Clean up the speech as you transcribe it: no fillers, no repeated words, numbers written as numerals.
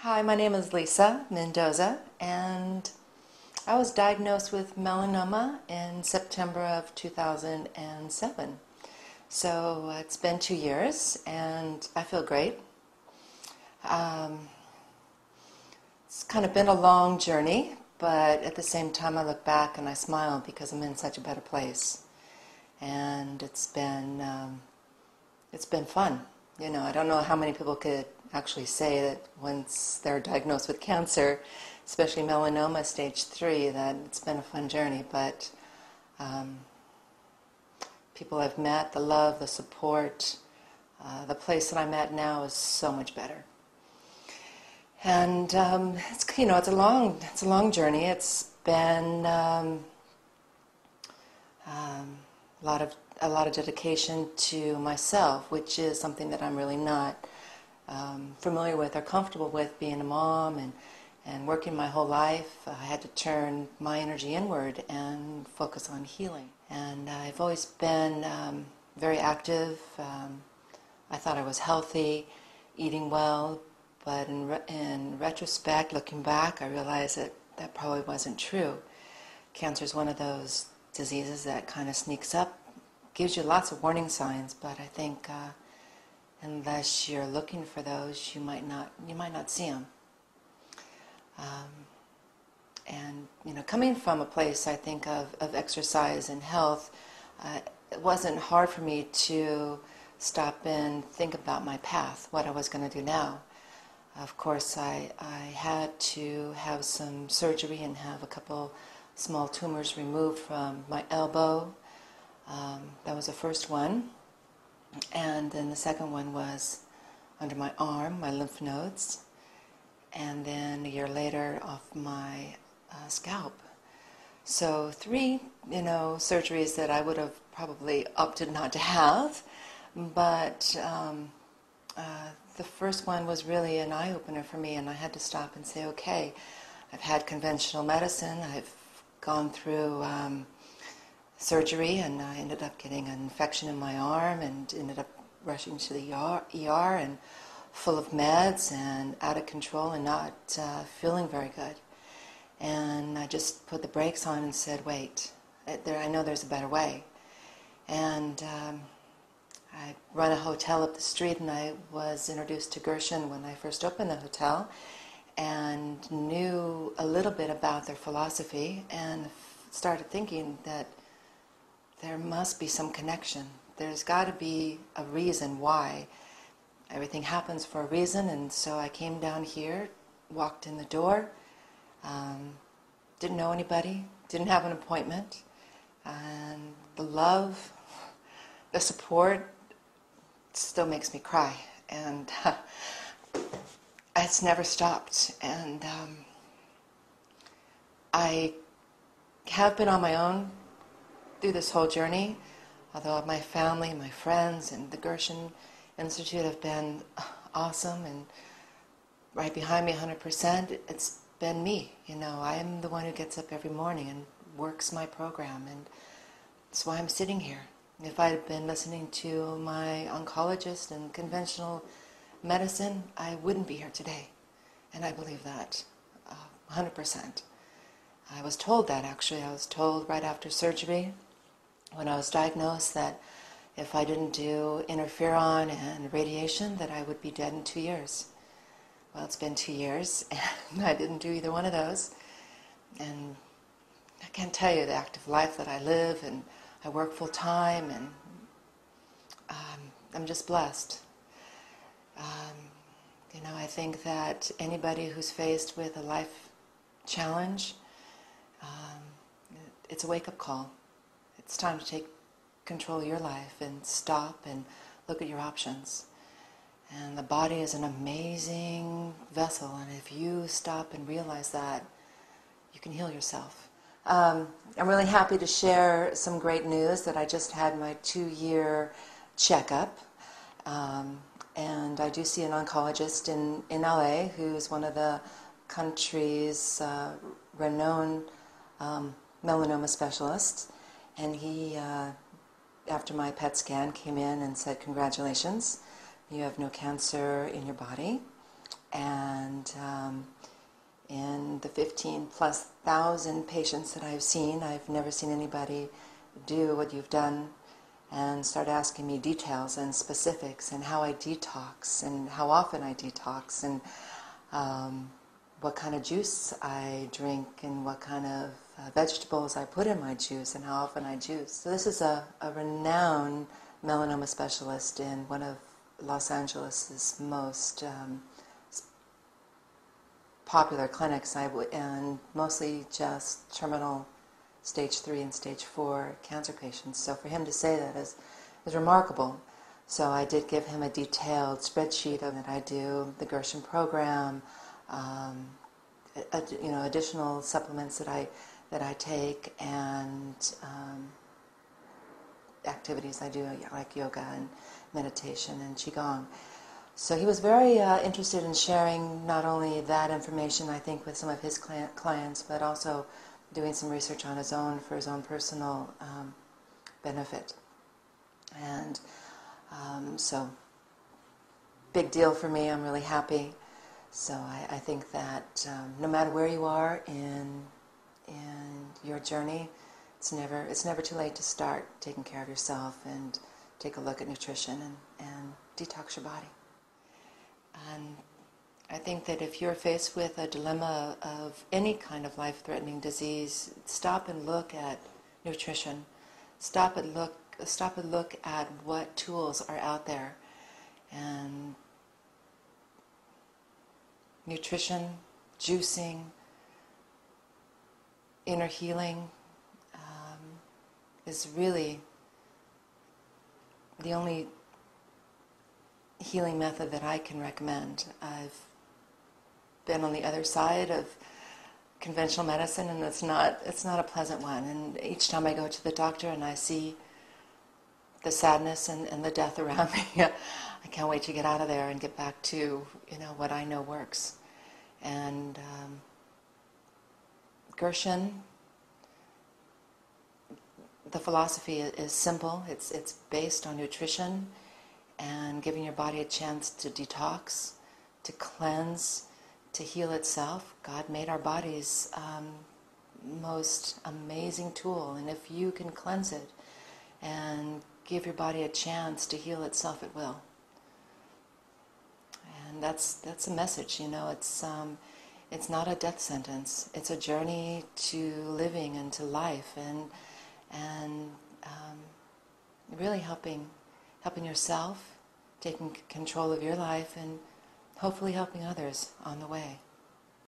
Hi, my name is Lisa Mendoza, and I was diagnosed with melanoma in September of 2007. So it's been 2 years, and I feel great. Um, it's kind of been a long journey, but at the same time I look back and I smile because I'm in such a better place. And it's been fun. You know, I don't know how many people could actually say that once they're diagnosed with cancer, especially melanoma stage 3, that it's been a fun journey. But people I've met, the love, the support, the place that I'm at now is so much better. And it's a long journey. It's been a lot of dedication to myself, which is something that I'm really not familiar with or comfortable with, being a mom and working my whole life. I had to turn my energy inward and focus on healing. And I've always been very active. I thought I was healthy, eating well, but in retrospect, looking back, I realized that that probably wasn't true. Cancer is one of those diseases that kind of sneaks up, gives you lots of warning signs, but I think unless you're looking for those, you might not see them. And coming from a place, I think, of exercise and health, it wasn't hard for me to stop and think about my path, what I was going to do now. Of course, I had to have some surgery and have a couple small tumors removed from my elbow. That was the first one. And then the second one was under my arm, my lymph nodes. And then a year later, off my scalp. So 3, surgeries that I would have probably opted not to have. But the first one was really an eye-opener for me, and I had to stop and say, okay, I've had conventional medicine, I've gone through surgery, and I ended up getting an infection in my arm and ended up rushing to the ER and full of meds and out of control and not feeling very good. And I just put the brakes on and said, wait, I know there's a better way. And I run a hotel up the street, and I was introduced to Gerson when I first opened the hotel and knew a little bit about their philosophy and started thinking that there must be some connection. There's got to be a reason why. Everything happens for a reason, and so I came down here, walked in the door, didn't know anybody, didn't have an appointment, and the love, the support still makes me cry, and it's never stopped. And I have been on my own through this whole journey, although my family, my friends, and the Gerson Institute have been awesome and right behind me 100%. It's been me. I am the one who gets up every morning and works my program, and that's why I'm sitting here. If I had been listening to my oncologist and conventional medicine, I wouldn't be here today. And I believe that 100%. I was told that, actually. I was told right after surgery, when I was diagnosed, that if I didn't do interferon and radiation, that I would be dead in 2 years. Well, it's been 2 years, and I didn't do either one of those. And I can't tell you the active life that I live, and I work full time, and I'm just blessed. I think that anybody who's faced with a life challenge, it's a wake-up call. It's time to take control of your life and stop and look at your options. And the body is an amazing vessel, and if you stop and realize that, you can heal yourself. I'm really happy to share some great news that I just had my 2-year checkup. And I do see an oncologist in LA who's one of the country's renowned melanoma specialists. And he, after my PET scan, came in and said, congratulations, you have no cancer in your body. And 15 plus thousand patients that I've seen. I've never seen anybody do what you've done and start asking me details and specifics and how I detox and how often I detox and what kind of juice I drink and what kind of vegetables I put in my juice and how often I juice. So this is a renowned melanoma specialist in one of Los Angeles' most popular clinics, and mostly just terminal stage 3 and stage 4 cancer patients. So for him to say that is remarkable. So I did give him a detailed spreadsheet of it. I do the Gerson program, additional supplements that I take, and activities I do like yoga and meditation and qigong. So he was very interested in sharing not only that information, I think, with some of his clients, but also doing some research on his own for his own personal benefit. And so, big deal for me. I'm really happy. So I think that no matter where you are in your journey, it's never too late to start taking care of yourself and take a look at nutrition and detox your body. And I think that if you're faced with a dilemma of any kind of life-threatening disease, stop and look at nutrition. Stop and look at what tools are out there. And nutrition, juicing, inner healing is really the only healing method that I can recommend. I've been on the other side of conventional medicine, and it's not a pleasant one. And each time I go to the doctor and I see the sadness and the death around me, I can't wait to get out of there and get back to what I know works. And Gerson, the philosophy is simple. It's based on nutrition and giving your body a chance to detox, to cleanse, to heal itself. God made our bodies most amazing tool, and if you can cleanse it and give your body a chance to heal itself, it will. And that's a message. It's not a death sentence. It's a journey to living and to life, and really helping yourself, taking control of your life, and hopefully helping others on the way.